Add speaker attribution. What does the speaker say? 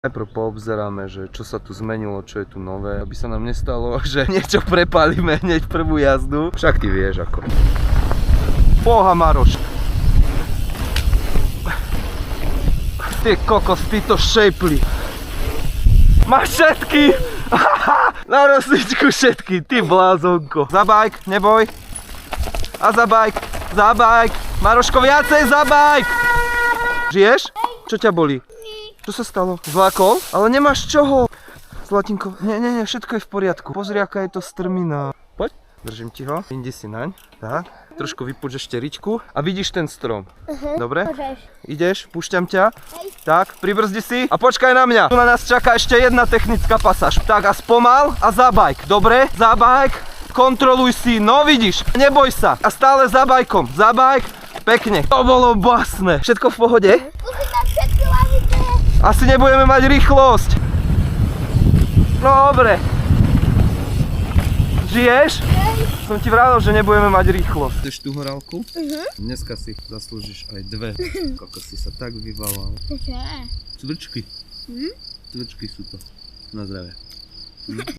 Speaker 1: Najprv poobzeráme, že čo sa tu zmenilo, čo je tu nové, aby sa nám nestalo, že niečo prepálime hneď prvú jazdu. Však ty vieš ako. Poha Maroš. Ty kokos, ty to šejpli. Máš všetky! Na rosničku všetky, ty blázonko. Za bajk, neboj. A za bajk, za bajk. Maroško, viacej za bajk! Žiješ? Čo ťa bolí? Čo sa stalo? Zlákol? Ale nemáš čoho? Zlatinko, nie, všetko je v poriadku. Pozri, aká je to strmina. Poď, držím ti ho. Indi si naň. Tak, trošku vypúšť šteričku a vidíš ten strom. Dobre? Ideš, púšťam ťa. Tak, pribrzdi si a počkaj na mňa. Tu na nás čaká ešte jedna technická pasáž. Tak a spomal a za bajk. Dobre? Za bajk. Kontroluj si. No vidíš, neboj sa. A stále za bajkom. Za bajk. Pekne. To bolo basné. Všetko v pohode? Asi nebudeme mať rýchlosť. No dobre. Žiješ? Som ti vravel, že nebudeme mať rýchlosť. Chceš tú horálku? Dneska si zaslúžiš aj dve. Ako si sa tak vyvalal. Cvrčky. Cvrčky sú to. Na zdravie.